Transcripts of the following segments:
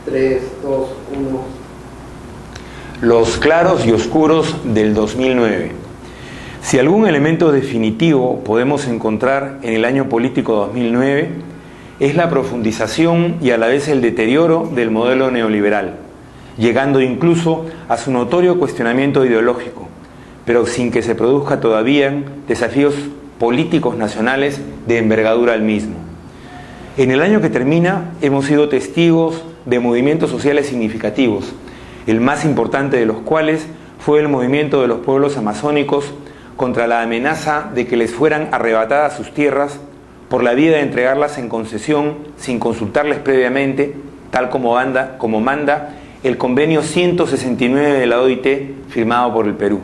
3, 2, 1. Los claros y oscuros del 2009. Si algún elemento definitivo podemos encontrar en el año político 2009, es la profundización y a la vez el deterioro del modelo neoliberal, llegando incluso a su notorio cuestionamiento ideológico, pero sin que se produzca todavía desafíos políticos nacionales de envergadura al mismo. En el año que termina hemos sido testigos de movimientos sociales significativos, el más importante de los cuales fue el movimiento de los pueblos amazónicos contra la amenaza de que les fueran arrebatadas sus tierras por la vía de entregarlas en concesión sin consultarles previamente, tal como manda el convenio 169 de la OIT firmado por el Perú.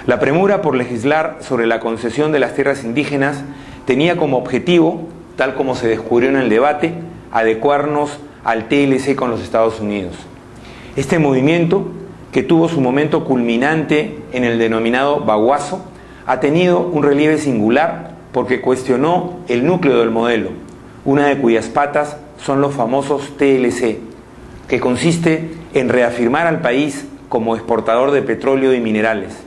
La premura por legislar sobre la concesión de las tierras indígenas tenía como objetivo, tal como se descubrió en el debate, adecuarnos al TLC con los Estados Unidos. Este movimiento, que tuvo su momento culminante en el denominado Baguazo, ha tenido un relieve singular porque cuestionó el núcleo del modelo, una de cuyas patas son los famosos TLC, que consiste en reafirmar al país como exportador de petróleo y minerales.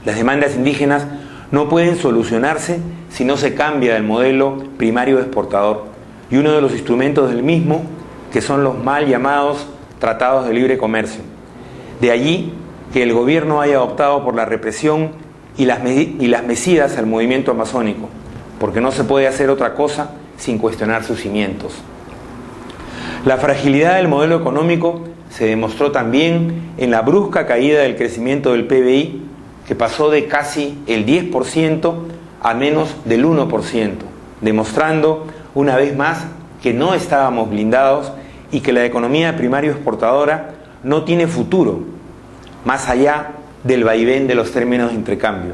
Las demandas indígenas no pueden solucionarse si no se cambia el modelo primario exportador, y uno de los instrumentos del mismo, que son los mal llamados tratados de libre comercio. De allí que el gobierno haya optado por la represión y las mecidas al movimiento amazónico, porque no se puede hacer otra cosa sin cuestionar sus cimientos. La fragilidad del modelo económico se demostró también en la brusca caída del crecimiento del PBI, que pasó de casi el 10% a menos del 1%, demostrando una vez más que no estábamos blindados y que la economía primario exportadora no tiene futuro, más allá del vaivén de los términos de intercambio,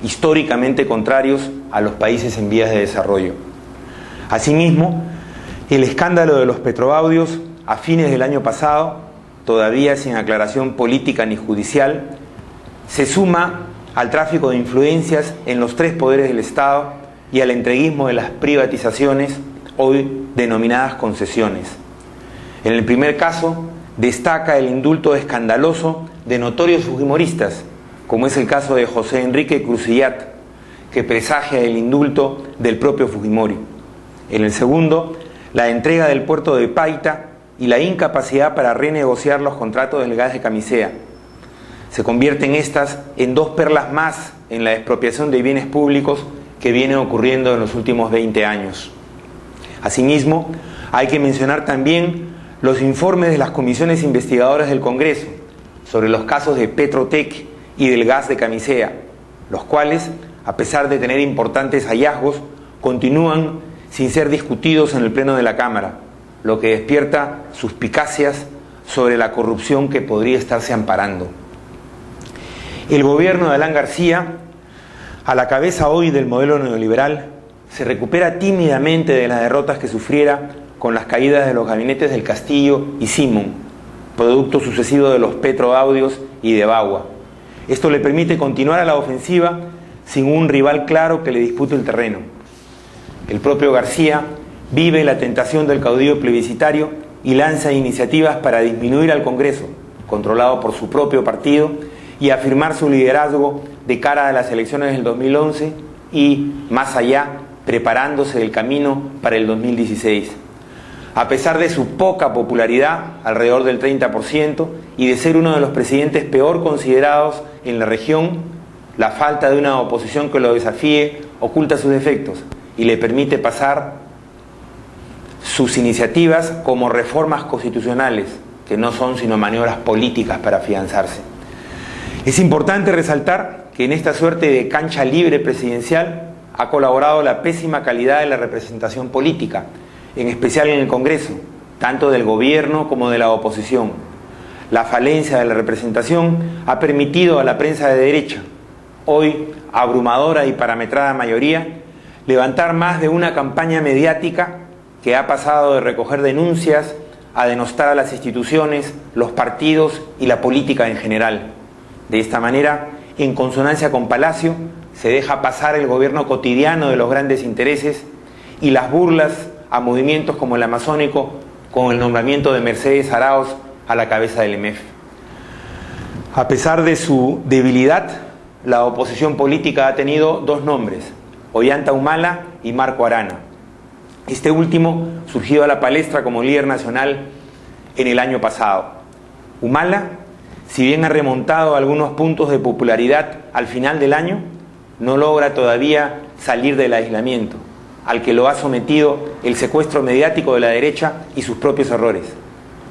históricamente contrarios a los países en vías de desarrollo. Asimismo, el escándalo de los petroaudios a fines del año pasado, todavía sin aclaración política ni judicial, se suma al tráfico de influencias en los tres poderes del Estado y al entreguismo de las privatizaciones, hoy denominadas concesiones. En el primer caso, destaca el indulto escandaloso de notorios fujimoristas, como es el caso de José Enrique Crucillat, que presagia el indulto del propio Fujimori. En el segundo, la entrega del puerto de Paita y la incapacidad para renegociar los contratos del gas de Camisea. Se convierten estas en dos perlas más en la expropiación de bienes públicos que viene ocurriendo en los últimos 20 años. Asimismo, hay que mencionar también los informes de las comisiones investigadoras del Congreso sobre los casos de Petrotec y del gas de Camisea, los cuales, a pesar de tener importantes hallazgos, continúan sin ser discutidos en el Pleno de la Cámara, lo que despierta suspicacias sobre la corrupción que podría estarse amparando. El gobierno de Alan García, a la cabeza hoy del modelo neoliberal, se recupera tímidamente de las derrotas que sufriera con las caídas de los gabinetes del Castillo y Simón, producto sucesivo de los petroaudios y de Bagua. Esto le permite continuar a la ofensiva sin un rival claro que le dispute el terreno. El propio García vive la tentación del caudillo plebiscitario y lanza iniciativas para disminuir al Congreso, controlado por su propio partido, y afirmar su liderazgo de cara a las elecciones del 2011 y, más allá, preparándose el camino para el 2016. A pesar de su poca popularidad, alrededor del 30%, y de ser uno de los presidentes peor considerados en la región, la falta de una oposición que lo desafíe oculta sus defectos y le permite pasar sus iniciativas como reformas constitucionales, que no son sino maniobras políticas para afianzarse. Es importante resaltar que en esta suerte de cancha libre presidencial ha colaborado la pésima calidad de la representación política, en especial en el Congreso, tanto del gobierno como de la oposición. La falencia de la representación ha permitido a la prensa de derecha, hoy abrumadora y parametrada mayoría, levantar más de una campaña mediática que ha pasado de recoger denuncias a denostar a las instituciones, los partidos y la política en general. De esta manera, en consonancia con Palacio, se deja pasar el gobierno cotidiano de los grandes intereses y las burlas a movimientos como el amazónico con el nombramiento de Mercedes Arauz a la cabeza del EMEF. A pesar de su debilidad, la oposición política ha tenido dos nombres, Ollanta Humala y Marco Arana. Este último surgió a la palestra como líder nacional en el año pasado. Humala, si bien ha remontado algunos puntos de popularidad al final del año, no logra todavía salir del aislamiento, al que lo ha sometido el secuestro mediático de la derecha y sus propios errores.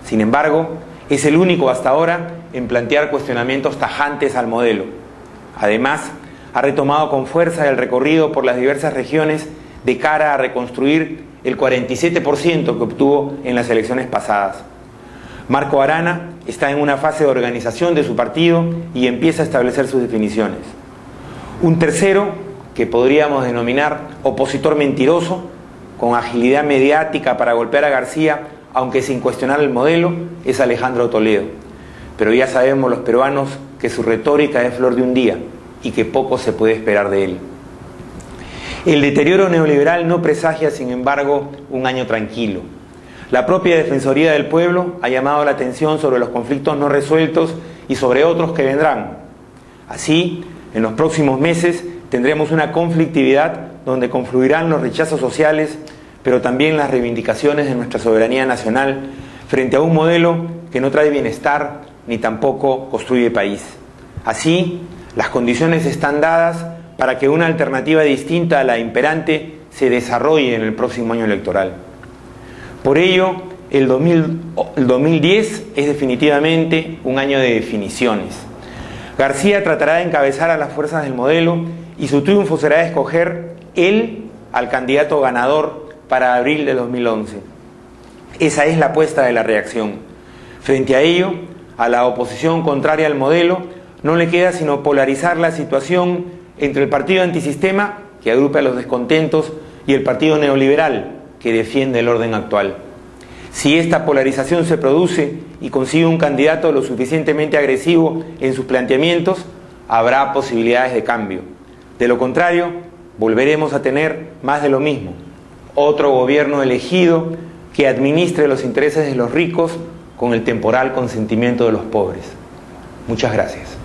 Sin embargo, es el único hasta ahora en plantear cuestionamientos tajantes al modelo. Además, ha retomado con fuerza el recorrido por las diversas regiones de cara a reconstruir el 47% que obtuvo en las elecciones pasadas. Marco Arana está en una fase de organización de su partido y empieza a establecer sus definiciones. Un tercero, que podríamos denominar opositor mentiroso, con agilidad mediática para golpear a García, aunque sin cuestionar el modelo, es Alejandro Toledo. Pero ya sabemos los peruanos que su retórica es flor de un día y que poco se puede esperar de él. El deterioro neoliberal no presagia, sin embargo, un año tranquilo. La propia Defensoría del Pueblo ha llamado la atención sobre los conflictos no resueltos y sobre otros que vendrán. Así, en los próximos meses tendremos una conflictividad donde confluirán los rechazos sociales, pero también las reivindicaciones de nuestra soberanía nacional frente a un modelo que no trae bienestar ni tampoco construye país. Así, las condiciones están dadas para que una alternativa distinta a la imperante se desarrolle en el próximo año electoral. Por ello, el 2010 es definitivamente un año de definiciones. García tratará de encabezar a las fuerzas del modelo y su triunfo será escoger él al candidato ganador para abril de 2011. Esa es la apuesta de la reacción. Frente a ello, a la oposición contraria al modelo no le queda sino polarizar la situación entre el partido antisistema, que agrupa a los descontentos, y el partido neoliberal, que defiende el orden actual. Si esta polarización se produce y consigue un candidato lo suficientemente agresivo en sus planteamientos, habrá posibilidades de cambio. De lo contrario, volveremos a tener más de lo mismo. Otro gobierno elegido que administre los intereses de los ricos con el temporal consentimiento de los pobres. Muchas gracias.